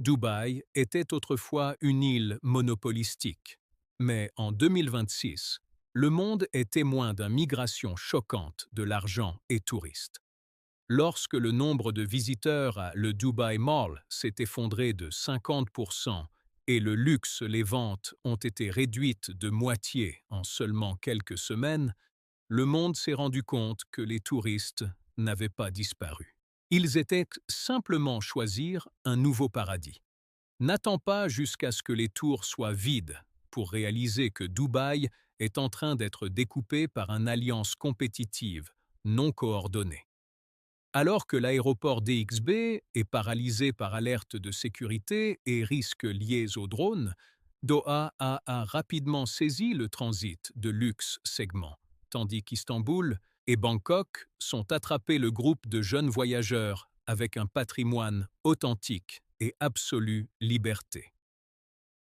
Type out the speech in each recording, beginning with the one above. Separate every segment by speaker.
Speaker 1: Dubaï était autrefois une île monopolistique, mais en 2026, le monde est témoin d'une migration choquante de l'argent et touristes. Lorsque le nombre de visiteurs à le Dubai Mall s'est effondré de 50% et le luxe, les ventes ont été réduites de moitié en seulement quelques semaines, le monde s'est rendu compte que les touristes n'avaient pas disparu. Ils étaient simplement choisir un nouveau paradis. N'attends pas jusqu'à ce que les tours soient vides pour réaliser que Dubaï est en train d'être découpé par une alliance compétitive non coordonnée. Alors que l'aéroport DXB est paralysé par alerte de sécurité et risques liés aux drones, Doha a rapidement saisi le transit de luxe segment, tandis qu'Istanbul et Bangkok sont attrapés le groupe de jeunes voyageurs avec un patrimoine authentique et absolue liberté.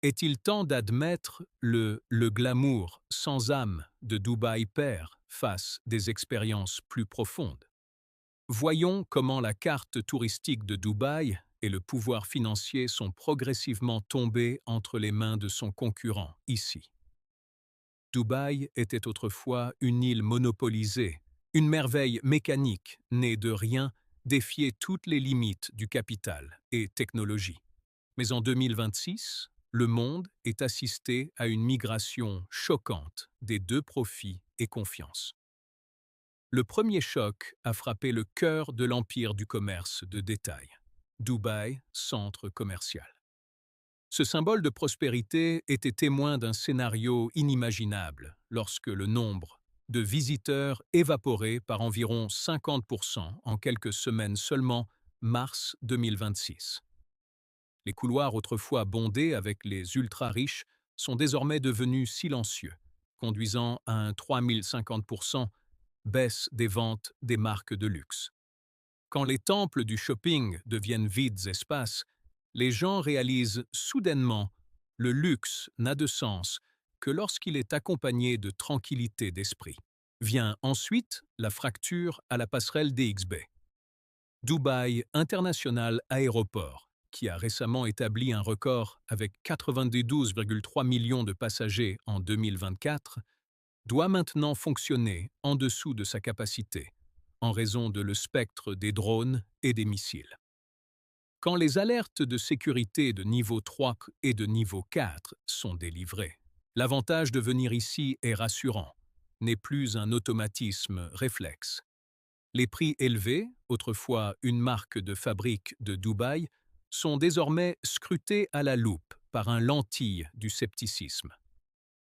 Speaker 1: Est-il temps d'admettre le glamour sans âme de Dubaï perd face des expériences plus profondes? Voyons comment la carte touristique de Dubaï et le pouvoir financier sont progressivement tombés entre les mains de son concurrent ici. Dubaï était autrefois une île monopolisée, une merveille mécanique née de rien, défiait toutes les limites du capital et technologie. Mais en 2026, le monde est assisté à une migration choquante des deux profits et confiance. Le premier choc a frappé le cœur de l'empire du commerce de détail, Dubaï, centre commercial. Ce symbole de prospérité était témoin d'un scénario inimaginable lorsque le nombre de visiteurs évaporé par environ 50% en quelques semaines seulement, mars 2026. Les couloirs autrefois bondés avec les ultra-riches sont désormais devenus silencieux, conduisant à un 3050% baisse des ventes des marques de luxe. Quand les temples du shopping deviennent vides espaces, les gens réalisent soudainement le luxe n'a de sens que lorsqu'il est accompagné de tranquillité d'esprit. Vient ensuite la fracture à la passerelle DXB. Dubaï International Aéroport, qui a récemment établi un record avec 92,3 millions de passagers en 2024, doit maintenant fonctionner en dessous de sa capacité, en raison de le spectre des drones et des missiles. Quand les alertes de sécurité de niveau 3 et de niveau 4 sont délivrées, l'avantage de venir ici est rassurant, n'est plus un automatisme réflexe. Les prix élevés, autrefois une marque de fabrique de Dubaï, sont désormais scrutés à la loupe par un lentille du scepticisme.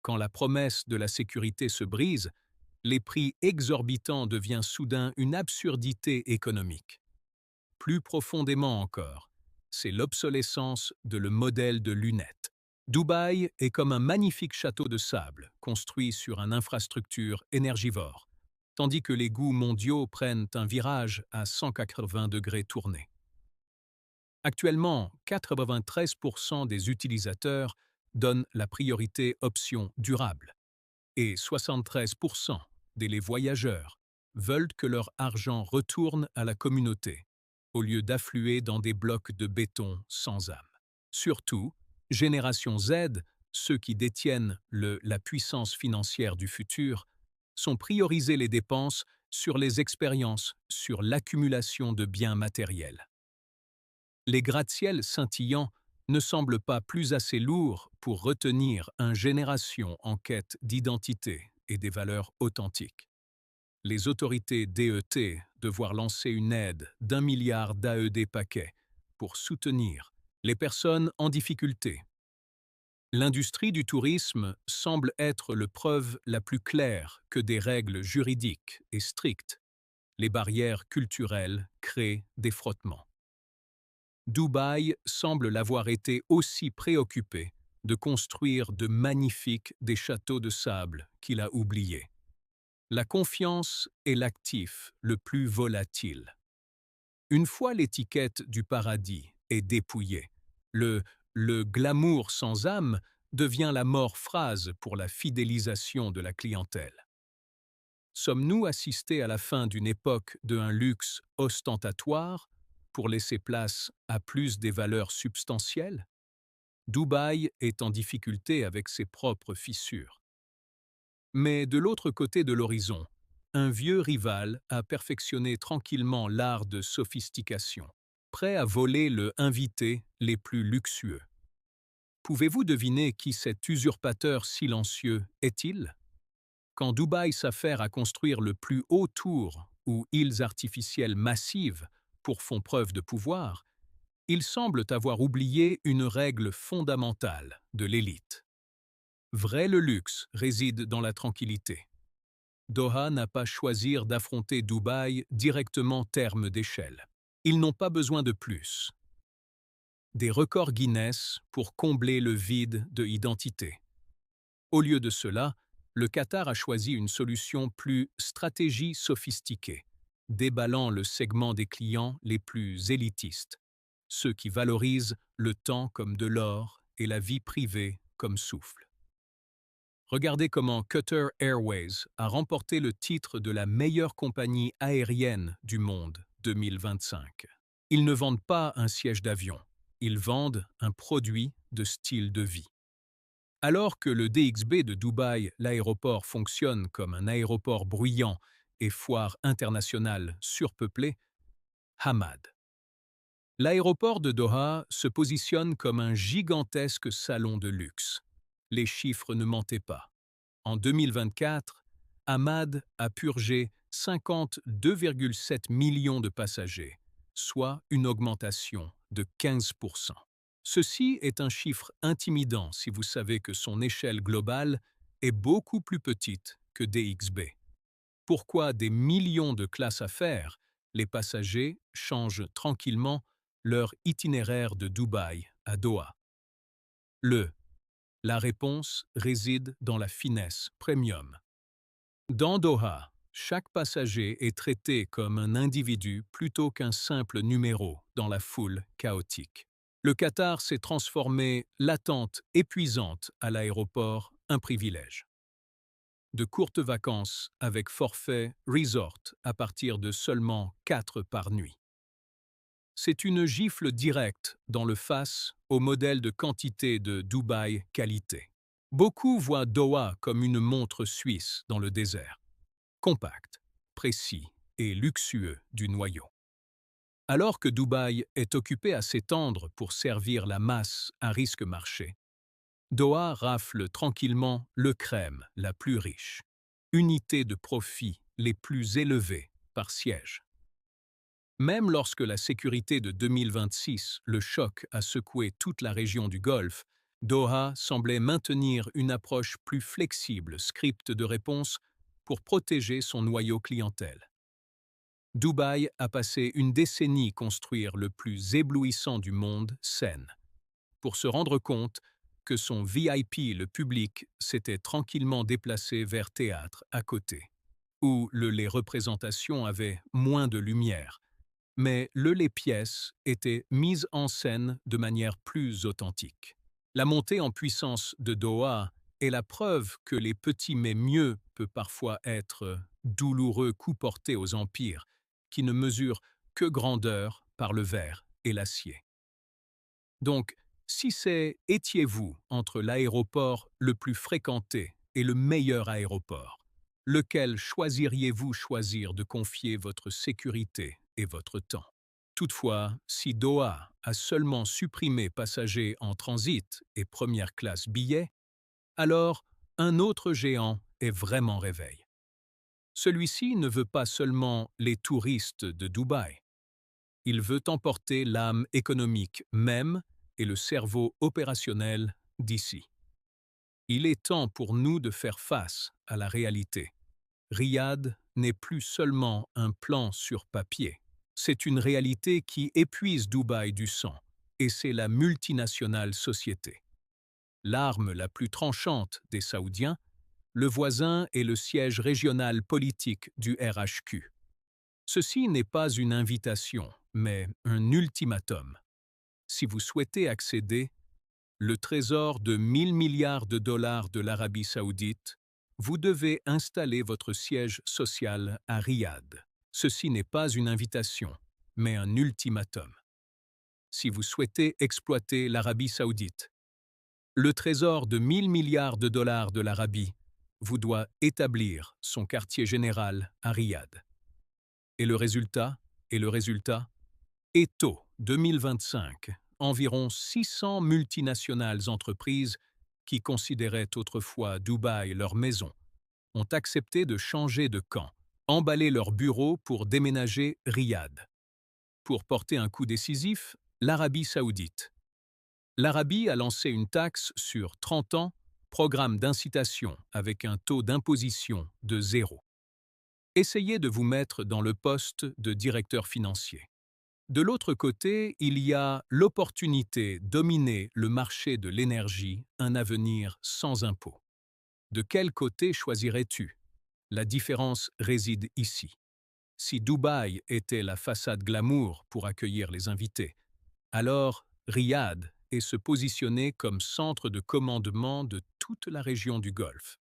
Speaker 1: Quand la promesse de la sécurité se brise, les prix exorbitants deviennent soudain une absurdité économique. Plus profondément encore, c'est l'obsolescence de le modèle de lunettes. Dubaï est comme un magnifique château de sable construit sur une infrastructure énergivore, tandis que les goûts mondiaux prennent un virage à 180 degrés tournés. Actuellement, 93% des utilisateurs donnent la priorité option durable et 73% des voyageurs veulent que leur argent retourne à la communauté au lieu d'affluer dans des blocs de béton sans âme. Surtout, Génération Z, ceux qui détiennent la puissance financière du futur, sont priorisés les dépenses sur les expériences, sur l'accumulation de biens matériels. Les gratte-ciels scintillants ne semblent pas plus assez lourds pour retenir une génération en quête d'identité et des valeurs authentiques. Les autorités DET devoir lancer une aide d'1 milliard d'AED paquets pour soutenir les personnes en difficulté. L'industrie du tourisme semble être la preuve la plus claire que des règles juridiques et strictes. Les barrières culturelles créent des frottements. Dubaï semble l'avoir été aussi préoccupé de construire de magnifiques des châteaux de sable qu'il a oubliés. La confiance est l'actif le plus volatile. Une fois l'étiquette du paradis est dépouillée, le glamour sans âme devient la mort-phrase pour la fidélisation de la clientèle. Sommes-nous assistés à la fin d'une époque d'un luxe ostentatoire pour laisser place à plus des valeurs substantielles? Dubaï est en difficulté avec ses propres fissures. Mais de l'autre côté de l'horizon, un vieux rival a perfectionné tranquillement l'art de sophistication, prêt à voler le invité les plus luxueux. Pouvez-vous deviner qui cet usurpateur silencieux est-il? Quand Dubaï s'affaire à construire le plus haut tour ou îles artificielles massives pour font preuve de pouvoir, ils semblent avoir oublié une règle fondamentale de l'élite. Vrai le luxe réside dans la tranquillité. Doha n'a pas choisi d'affronter Dubaï directement terme d'échelle. Ils n'ont pas besoin de plus. Des records Guinness pour combler le vide de identité. Au lieu de cela, le Qatar a choisi une solution plus stratégie sophistiquée, déballant le segment des clients les plus élitistes, ceux qui valorisent le temps comme de l'or et la vie privée comme souffle. Regardez comment Qatar Airways a remporté le titre de la meilleure compagnie aérienne du monde 2025. Ils ne vendent pas un siège d'avion, ils vendent un produit de style de vie. Alors que le DXB de Dubaï, l'aéroport fonctionne comme un aéroport bruyant et foire internationale surpeuplée, Hamad. L'aéroport de Doha se positionne comme un gigantesque salon de luxe. Les chiffres ne mentaient pas. En 2024, Hamad a purgé 52,7 millions de passagers, soit une augmentation de 15%. Ceci est un chiffre intimidant si vous savez que son échelle globale est beaucoup plus petite que DXB. Pourquoi des millions de classes à faire, les passagers changent tranquillement leur itinéraire de Dubaï à Doha? La réponse réside dans la finesse premium. Dans Doha, chaque passager est traité comme un individu plutôt qu'un simple numéro dans la foule chaotique. Le Qatar s'est transformé l'attente épuisante à l'aéroport un privilège. De courtes vacances avec forfait resort à partir de seulement 4 par nuit. C'est une gifle directe dans le face au modèle de quantité de Dubaï qualité. Beaucoup voient Doha comme une montre suisse dans le désert, compact, précis et luxueux du noyau. Alors que Dubaï est occupé à s'étendre pour servir la masse à risque marché, Doha rafle tranquillement le crème la plus riche, unité de profit les plus élevées par siège. Même lorsque la sécurité de 2026, le choc a secoué toute la région du Golfe, Doha semblait maintenir une approche plus flexible, script de réponse, pour protéger son noyau clientèle. Dubaï a passé une décennie construire le plus éblouissant du monde, Seine, pour se rendre compte que son VIP, le public, s'était tranquillement déplacé vers théâtre à côté, où les représentations avaient moins de lumière, mais les pièces étaient mises en scène de manière plus authentique. La montée en puissance de Doha est la preuve que les petits mais mieux peut parfois être douloureux coups portés aux empires, qui ne mesurent que grandeur par le verre et l'acier. Donc, si étiez-vous entre l'aéroport le plus fréquenté et le meilleur aéroport, lequel choisiriez-vous choisir de confier votre sécurité et votre temps? Toutefois, si Doha a seulement supprimé passagers en transit et première classe billets, alors un autre géant est vraiment réveil. Celui-ci ne veut pas seulement les touristes de Dubaï. Il veut emporter l'âme économique même et le cerveau opérationnel d'ici. Il est temps pour nous de faire face à la réalité. Riyad n'est plus seulement un plan sur papier. C'est une réalité qui épuise Dubaï du sang, et c'est la multinationale société. L'arme la plus tranchante des Saoudiens, le voisin est le siège régional politique du RHQ. Ceci n'est pas une invitation, mais un ultimatum. Si vous souhaitez accéder, le trésor de 1000 milliards de dollars de l'Arabie saoudite, vous devez installer votre siège social à Riyad. Ceci n'est pas une invitation, mais un ultimatum. Si vous souhaitez exploiter l'Arabie saoudite, le trésor de 1000 milliards de dollars de l'Arabie vous doit établir son quartier général à Riyad. Et le résultat? Et le résultat? Eto 2025, environ 600 multinationales entreprises qui considéraient autrefois Dubaï leur maison, ont accepté de changer de camp, emballer leurs bureaux pour déménager Riyad. Pour porter un coup décisif, l'Arabie saoudite. L'Arabie a lancé une taxe sur 30 ans, programme d'incitation avec un taux d'imposition de 0. Essayez de vous mettre dans le poste de directeur financier. De l'autre côté, il y a l'opportunité de dominer le marché de l'énergie, un avenir sans impôts. De quel côté choisirais-tu? La différence réside ici. Si Dubaï était la façade glamour pour accueillir les invités, alors Riyad est se positionner comme centre de commandement de toute la région du Golfe.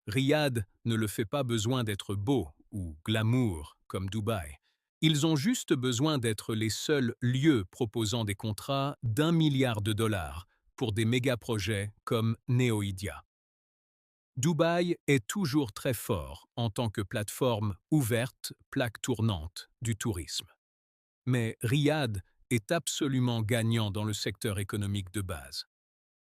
Speaker 1: Riyad ne le fait pas besoin d'être beau ou glamour comme Dubaï. Ils ont juste besoin d'être les seuls lieux proposant des contrats d'1 milliard de dollars pour des méga-projets comme Neoidia. Dubaï est toujours très fort en tant que plateforme ouverte, plaque tournante du tourisme. Mais Riyad est absolument gagnant dans le secteur économique de base.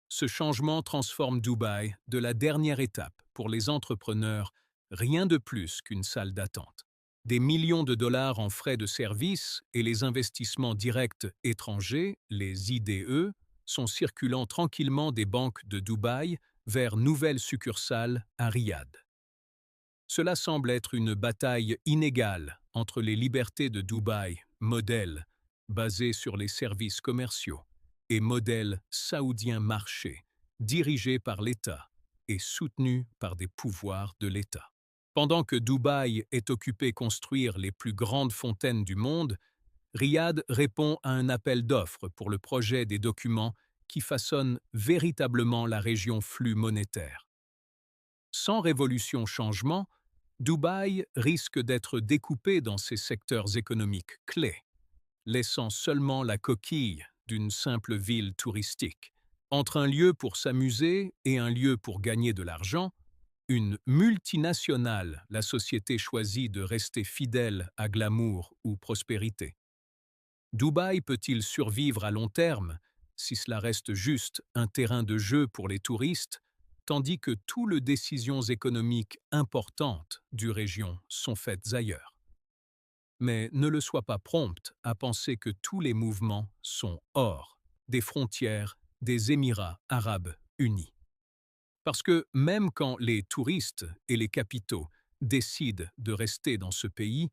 Speaker 1: Ce changement transforme Dubaï de la dernière étape pour les entrepreneurs, rien de plus qu'une salle d'attente. Des millions de dollars en frais de service et les investissements directs étrangers, les IDE, sont circulant tranquillement des banques de Dubaï vers nouvelles succursales à Riyad. Cela semble être une bataille inégale entre les libertés de Dubaï, modèle basé sur les services commerciaux, et modèle saoudien marché, dirigé par l'État et soutenu par des pouvoirs de l'État. Pendant que Dubaï est occupé construire les plus grandes fontaines du monde, Riyad répond à un appel d'offres pour le projet des documents qui façonnent véritablement la région flux monétaire. Sans révolution-changement, Dubaï risque d'être découpé dans ses secteurs économiques clés, laissant seulement la coquille d'une simple ville touristique. Entre un lieu pour s'amuser et un lieu pour gagner de l'argent, une multinationale, la société choisit de rester fidèle à glamour ou prospérité. Dubaï peut-il survivre à long terme si cela reste juste un terrain de jeu pour les touristes, tandis que toutes les décisions économiques importantes du région sont faites ailleurs? Mais ne le sois pas prompte à penser que tous les mouvements sont hors des frontières des Émirats arabes unis. Parce que même quand les touristes et les capitaux décident de rester dans ce pays,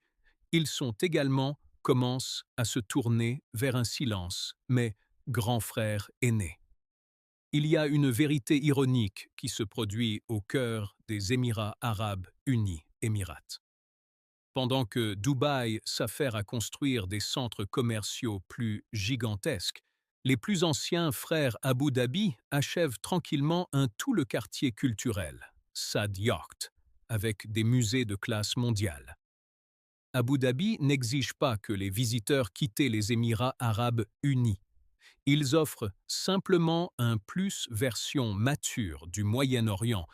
Speaker 1: ils sont également commencent à se tourner vers un silence, mais grand frère aîné. Il y a une vérité ironique qui se produit au cœur des Émirats arabes unis, Émirats. Pendant que Dubaï s'affaire à construire des centres commerciaux plus gigantesques, les plus anciens frères Abu Dhabi achèvent tranquillement tout le quartier culturel, Sad Yacht, avec des musées de classe mondiale. Abu Dhabi n'exige pas que les visiteurs quittent les Émirats arabes unis. Ils offrent simplement un plus version mature du Moyen-Orient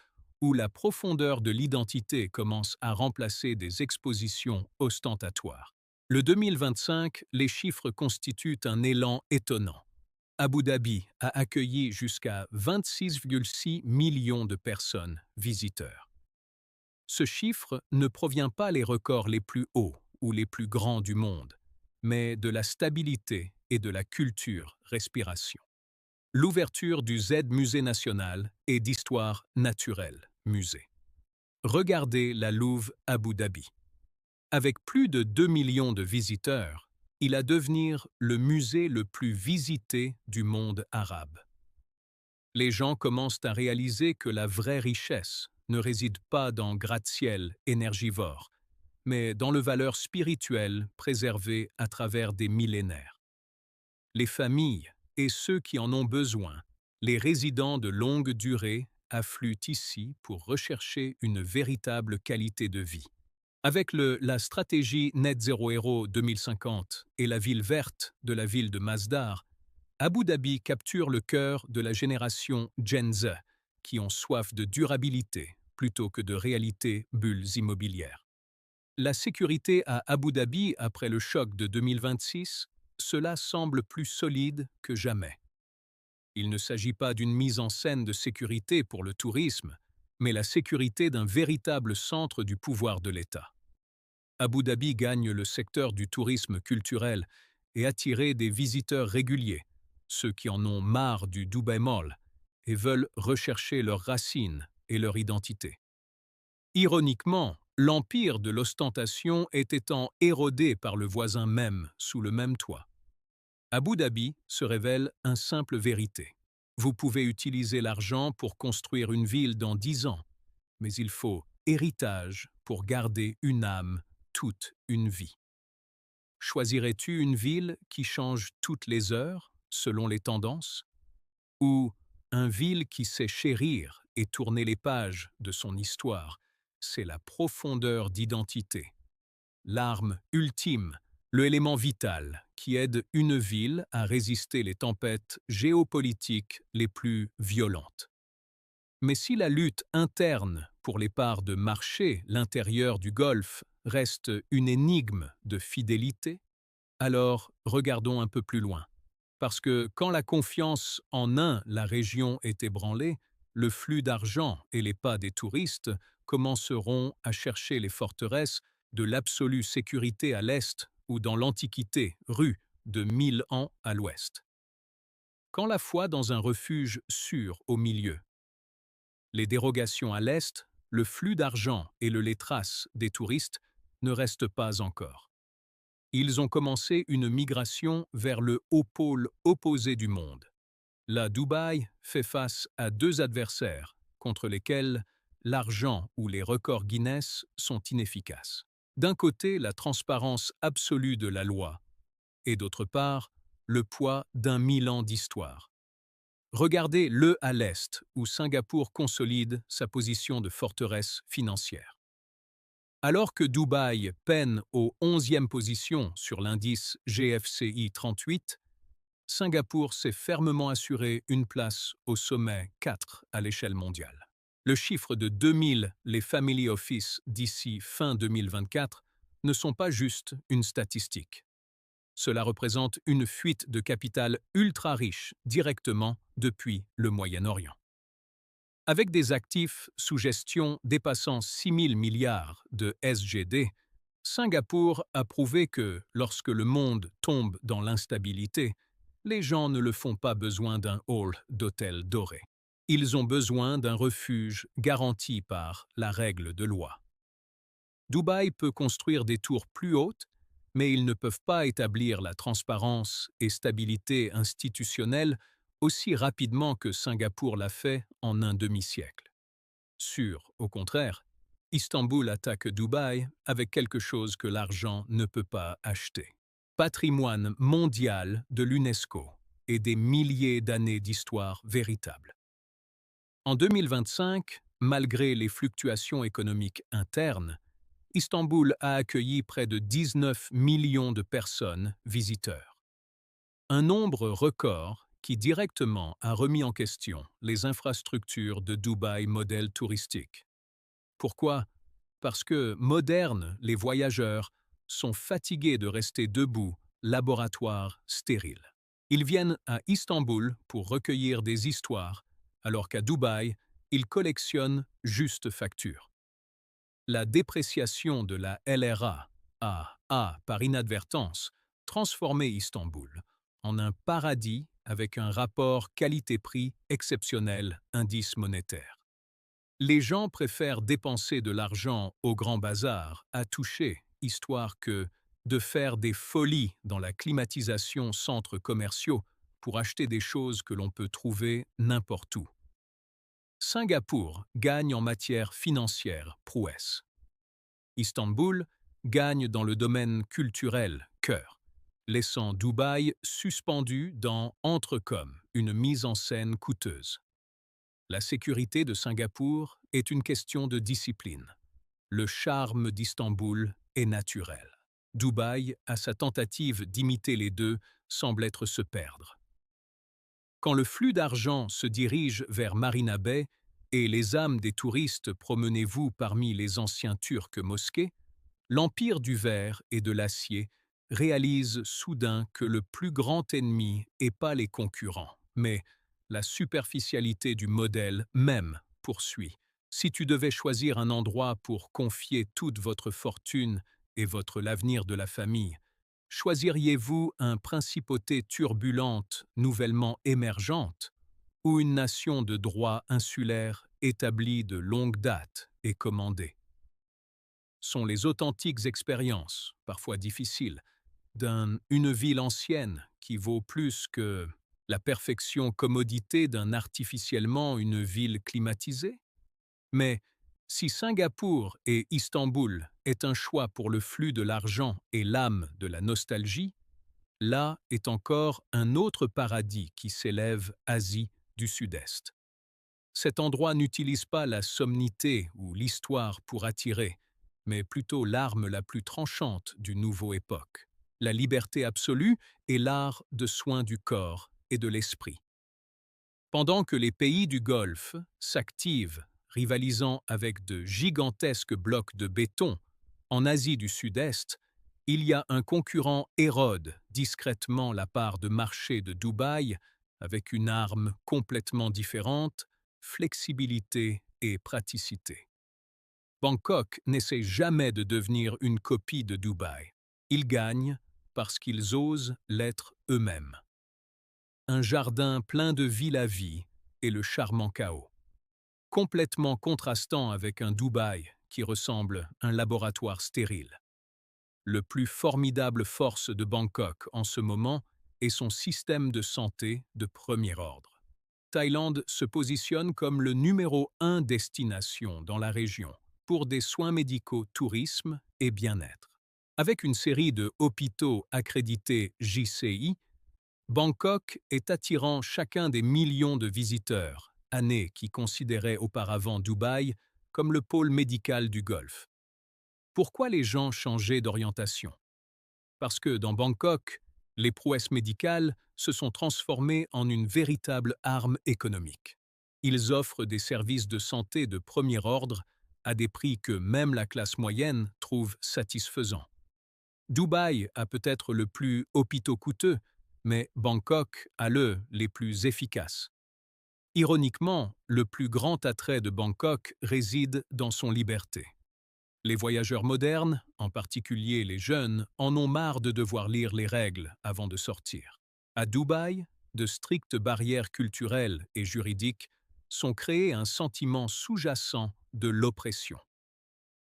Speaker 1: où la profondeur de l'identité commence à remplacer des expositions ostentatoires. Le 2025, les chiffres constituent un élan étonnant. Abu Dhabi a accueilli jusqu'à 26,6 millions de personnes visiteurs. Ce chiffre ne provient pas des records les plus hauts ou les plus grands du monde, mais de la stabilité et de la culture respiration. L'ouverture du Z Musée national et d'histoire naturelle musée. Regardez la Louvre Abu Dhabi. Avec plus de 2 millions de visiteurs, il a devenir le musée le plus visité du monde arabe. Les gens commencent à réaliser que la vraie richesse ne réside pas dans gratte-ciel énergivore, mais dans le valeur spirituelle préservée à travers des millénaires. Les familles et ceux qui en ont besoin, les résidents de longue durée, affluent ici pour rechercher une véritable qualité de vie. Avec la stratégie Net Zero Hero 2050 et la ville verte de la ville de Masdar, Abu Dhabi capture le cœur de la génération Gen Z, qui ont soif de durabilité plutôt que de réalité bulles immobilières. La sécurité à Abu Dhabi après le choc de 2026, cela semble plus solide que jamais. Il ne s'agit pas d'une mise en scène de sécurité pour le tourisme, mais la sécurité d'un véritable centre du pouvoir de l'État. Abu Dhabi gagne le secteur du tourisme culturel et attire des visiteurs réguliers, ceux qui en ont marre du Dubai Mall et veulent rechercher leurs racines et leur identité. Ironiquement, l'empire de l'ostentation est étant érodé par le voisin même sous le même toit. Abu Dhabi se révèle une simple vérité. Vous pouvez utiliser l'argent pour construire une ville dans 10 ans, mais il faut héritage pour garder une âme toute une vie. Choisirais-tu une ville qui change toutes les heures, selon les tendances, ou une ville qui sait chérir et tourner les pages de son histoire? C'est la profondeur d'identité, l'arme ultime, le élément vital qui aide une ville à résister les tempêtes géopolitiques les plus violentes. Mais si la lutte interne pour les parts de marché, l'intérieur du Golfe, reste une énigme de fidélité, alors regardons un peu plus loin. Parce que quand la confiance en la région est ébranlée, le flux d'argent et les pas des touristes commenceront à chercher les forteresses de l'absolue sécurité à l'est ou dans l'Antiquité, rue de 1000 ans à l'ouest. Quand la foi dans un refuge sûr au milieu, les dérogations à l'est, le flux d'argent et le letras des touristes ne restent pas encore. Ils ont commencé une migration vers le haut pôle opposé du monde. La Dubaï fait face à deux adversaires contre lesquels l'argent ou les records Guinness sont inefficaces. D'un côté, la transparence absolue de la loi, et d'autre part, le poids d'un 1000 ans d'histoire. Regardez le à l'Est, où Singapour consolide sa position de forteresse financière. Alors que Dubaï peine aux 11e position sur l'indice GFCI 38, Singapour s'est fermement assuré une place au sommet 4 à l'échelle mondiale. Le chiffre de 2000, les Family Office d'ici fin 2024, ne sont pas juste une statistique. Cela représente une fuite de capital ultra riche directement depuis le Moyen-Orient. Avec des actifs sous gestion dépassant 6 000 milliards de SGD, Singapour a prouvé que, lorsque le monde tombe dans l'instabilité, les gens ne le font pas besoin d'un hall d'hôtel doré. Ils ont besoin d'un refuge garanti par la règle de loi. Dubaï peut construire des tours plus hautes, mais ils ne peuvent pas établir la transparence et stabilité institutionnelle aussi rapidement que Singapour l'a fait en un demi-siècle. Au contraire, Istanbul attaque Dubaï avec quelque chose que l'argent ne peut pas acheter. Patrimoine mondial de l'UNESCO et des milliers d'années d'histoire véritable. En 2025, malgré les fluctuations économiques internes, Istanbul a accueilli près de 19 millions de personnes visiteurs. Un nombre record qui directement a remis en question les infrastructures de Dubaï modèle touristique. Pourquoi? Parce que, modernes, les voyageurs sont fatigués de rester debout, laboratoire stérile. Ils viennent à Istanbul pour recueillir des histoires, alors qu'à Dubaï, ils collectionnent juste facture. La dépréciation de la LRA a, par inadvertance, transformé Istanbul en un paradis avec un rapport qualité-prix exceptionnel, indice monétaire. Les gens préfèrent dépenser de l'argent au grand bazar à toucher, histoire que de faire des folies dans la climatisation centres commerciaux pour acheter des choses que l'on peut trouver n'importe où. Singapour gagne en matière financière, prouesse. Istanbul gagne dans le domaine culturel, cœur, laissant Dubaï suspendu dans Entrecom, une mise en scène coûteuse. La sécurité de Singapour est une question de discipline. le charme d'Istanbul est naturel. Dubaï, à sa tentative d'imiter les deux, semble être se perdre. Quand le flux d'argent se dirige vers Marina Bay et les âmes des touristes promenez-vous parmi les anciens Turcs mosquées, l'empire du verre et de l'acier réalise soudain que le plus grand ennemi n'est pas les concurrents, mais la superficialité du modèle même poursuit. Si tu devais choisir un endroit pour confier toute votre fortune et l'avenir de la famille, choisiriez-vous une principauté turbulente, nouvellement émergente, ou une nation de droit insulaire établie de longue date et commandée? Sont les authentiques expériences, parfois difficiles, d'une ville ancienne qui vaut plus que la perfection commodité d'un artificiellement une ville climatisée? Mais si Singapour et Istanbul est un choix pour le flux de l'argent et l'âme de la nostalgie, là est encore un autre paradis qui s'élève, Asie du Sud-Est. Cet endroit n'utilise pas la sommité ou l'histoire pour attirer, mais plutôt l'arme la plus tranchante d'une nouvelle époque, la liberté absolue et l'art de soin du corps et de l'esprit. Pendant que les pays du Golfe s'activent, rivalisant avec de gigantesques blocs de béton, en Asie du Sud-Est, il y a un concurrent érode discrètement la part de marché de Dubaï avec une arme complètement différente, flexibilité et praticité. Bangkok n'essaie jamais de devenir une copie de Dubaï. Ils gagnent parce qu'ils osent l'être eux-mêmes. Un jardin plein de vie à vie et le charmant chaos, complètement contrastant avec un Dubaï qui ressemble à un laboratoire stérile. Le plus formidable force de Bangkok en ce moment est son système de santé de premier ordre. Thaïlande se positionne comme le numéro 1 destination dans la région pour des soins médicaux, tourisme et bien-être. Avec une série de hôpitaux accrédités JCI, Bangkok est attirant chacun des millions de visiteurs, années qui considéraient auparavant Dubaï comme le pôle médical du Golfe. Pourquoi les gens changeaient d'orientation? Parce que dans Bangkok, les prouesses médicales se sont transformées en une véritable arme économique. Ils offrent des services de santé de premier ordre à des prix que même la classe moyenne trouve satisfaisants. Dubaï a peut-être le plus hôpitaux coûteux, mais Bangkok a les plus efficaces. Ironiquement, le plus grand attrait de Bangkok réside dans son liberté. Les voyageurs modernes, en particulier les jeunes, en ont marre de devoir lire les règles avant de sortir. À Dubaï, de strictes barrières culturelles et juridiques sont créées un sentiment sous-jacent de l'oppression.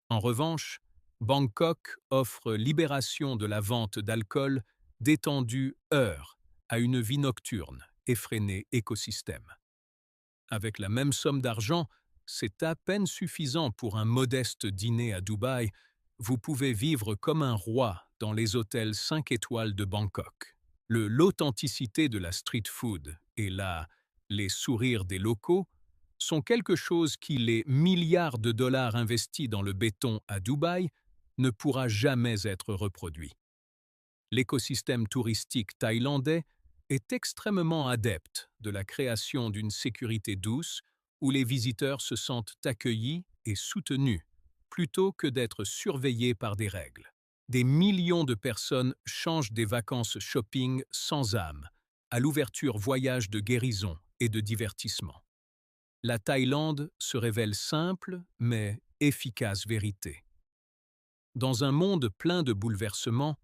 Speaker 1: En revanche, Bangkok offre libération de la vente d'alcool d'étendues heures à une vie nocturne, effrénée écosystème. Avec la même somme d'argent, c'est à peine suffisant pour un modeste dîner à Dubaï, vous pouvez vivre comme un roi dans les hôtels 5 étoiles de Bangkok. L'authenticité de la street food et les sourires des locaux sont quelque chose qui les milliards de dollars investis dans le béton à Dubaï ne pourra jamais être reproduit. L'écosystème touristique thaïlandais est extrêmement adepte de la création d'une sécurité douce où les visiteurs se sentent accueillis et soutenus, plutôt que d'être surveillés par des règles. Des millions de personnes changent des vacances shopping sans âme à l'ouverture voyage de guérison et de divertissement. La Thaïlande se révèle simple mais efficace vérité. Dans un monde plein de bouleversements,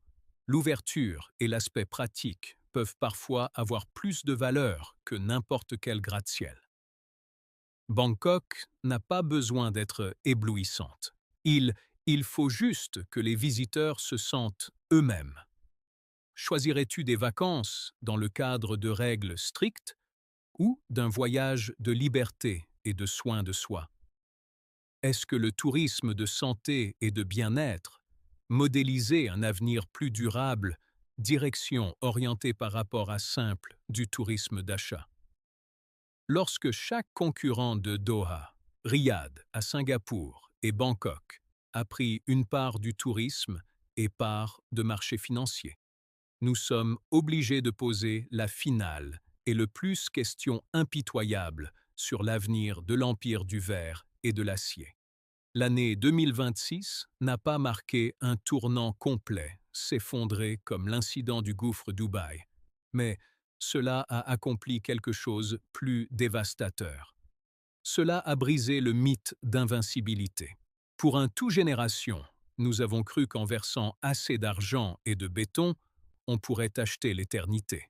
Speaker 1: l'ouverture et l'aspect pratique peuvent parfois avoir plus de valeur que n'importe quel gratte-ciel. Bangkok n'a pas besoin d'être éblouissante. Il faut juste que les visiteurs se sentent eux-mêmes. Choisirais-tu des vacances dans le cadre de règles strictes ou d'un voyage de liberté et de soins de soi? Est-ce que le tourisme de santé et de bien-être, modéliser un avenir plus durable, direction orientée par rapport à simple du tourisme d'achat? Lorsque chaque concurrent de Doha, Riyad à Singapour et Bangkok a pris une part du tourisme et part de marché financier. Nous sommes obligés de poser la finale et le plus question impitoyable sur l'avenir de l'empire du verre et de l'acier. L'année 2026 n'a pas marqué un tournant complet, s'effondrer comme l'incident du gouffre Dubaï, mais cela a accompli quelque chose plus dévastateur. Cela a brisé le mythe d'invincibilité. Pour un tout génération, nous avons cru qu'en versant assez d'argent et de béton, on pourrait acheter l'éternité.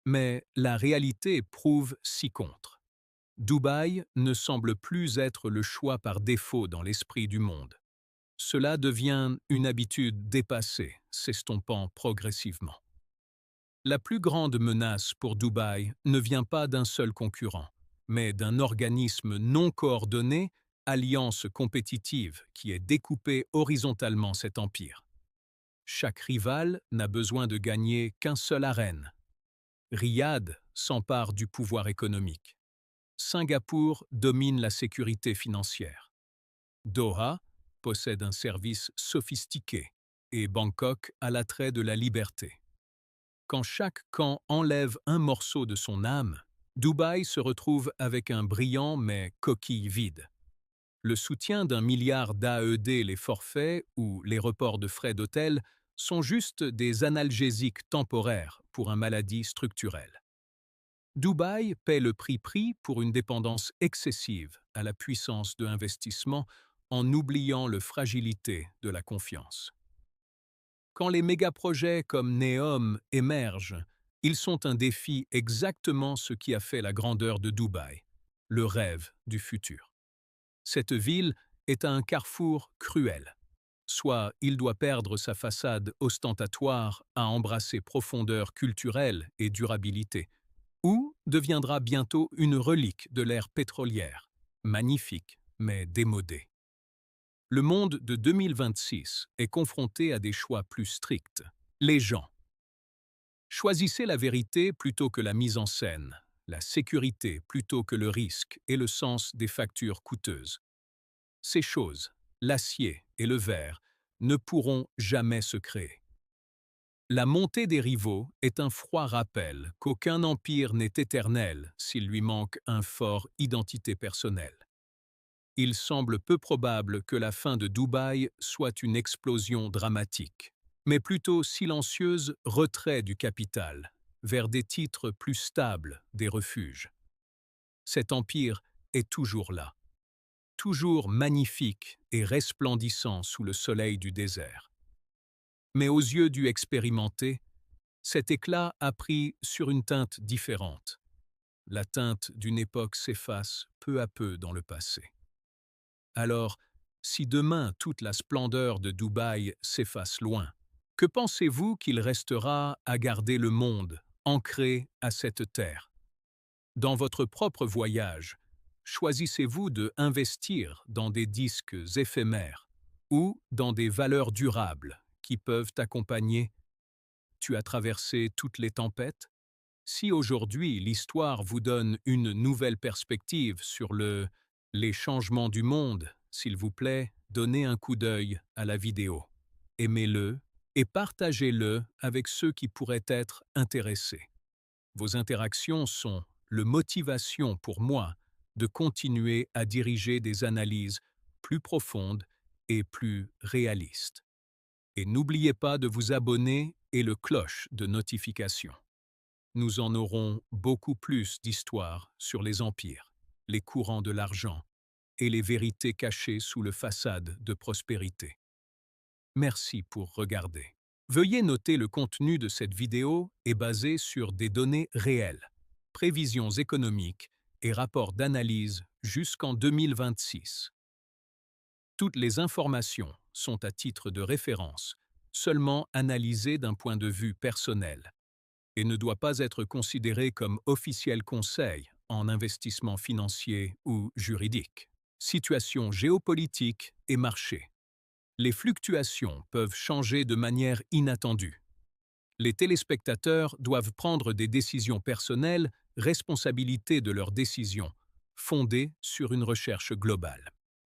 Speaker 1: Mais la réalité prouve ci contre. Dubaï ne semble plus être le choix par défaut dans l'esprit du monde. Cela devient une habitude dépassée, s'estompant progressivement. La plus grande menace pour Dubaï ne vient pas d'un seul concurrent, mais d'un organisme non coordonné, alliance compétitive qui est découpée horizontalement cet empire. Chaque rival n'a besoin de gagner qu'un seul arène. Riyad s'empare du pouvoir économique. Singapour domine la sécurité financière. Doha possède un service sophistiqué et Bangkok a l'attrait de la liberté. Quand chaque camp enlève un morceau de son âme, Dubaï se retrouve avec un brillant mais coquille vide. Le soutien d'1 milliard d'AED, les forfaits ou les reports de frais d'hôtel sont juste des analgésiques temporaires pour une maladie structurelle. Dubaï paie le prix pour une dépendance excessive à la puissance de l'investissement en oubliant la fragilité de la confiance. Quand les mégaprojets comme NEOM émergent, ils sont un défi exactement ce qui a fait la grandeur de Dubaï, le rêve du futur. Cette ville est à un carrefour cruel. Soit il doit perdre sa façade ostentatoire à embrasser profondeur culturelle et durabilité, ou deviendra bientôt une relique de l'ère pétrolière, magnifique mais démodée. Le monde de 2026 est confronté à des choix plus stricts. Les gens. Choisissez la vérité plutôt que la mise en scène, la sécurité plutôt que le risque et le sens des factures coûteuses. Ces choses, l'acier et le verre, ne pourront jamais se créer. La montée des rivaux est un froid rappel qu'aucun empire n'est éternel s'il lui manque un fort identité personnelle. Il semble peu probable que la fin de Dubaï soit une explosion dramatique, mais plutôt silencieuse retrait du capital vers des titres plus stables, des refuges. Cet empire est toujours là, toujours magnifique et resplendissant sous le soleil du désert. Mais aux yeux du expérimenté, cet éclat a pris sur une teinte différente. La teinte d'une époque s'efface peu à peu dans le passé. Alors, si demain toute la splendeur de Dubaï s'efface loin, que pensez-vous qu'il restera à garder le monde, ancré à cette terre? Dans votre propre voyage, choisissez-vous de investir dans des disques éphémères ou dans des valeurs durables qui peuvent t'accompagner? Tu as traversé toutes les tempêtes? Si aujourd'hui l'histoire vous donne une nouvelle perspective sur les changements du monde, s'il vous plaît, donnez un coup d'œil à la vidéo. Aimez-le et partagez-le avec ceux qui pourraient être intéressés. Vos interactions sont la motivation pour moi de continuer à diriger des analyses plus profondes et plus réalistes. Et n'oubliez pas de vous abonner et le cloche de notification. Nous en aurons beaucoup plus d'histoires sur les empires, les courants de l'argent et les vérités cachées sous le façade de prospérité. Merci pour regarder. Veuillez noter le contenu de cette vidéo est basé sur des données réelles, prévisions économiques et rapports d'analyse jusqu'en 2026. Toutes les informations sont à titre de référence, seulement analysées d'un point de vue personnel, et ne doit pas être considéré comme officiel conseil en investissement financier ou juridique. Situation géopolitique et marché. Les fluctuations peuvent changer de manière inattendue. Les téléspectateurs doivent prendre des décisions personnelles, responsabilité de leurs décisions, fondées sur une recherche globale.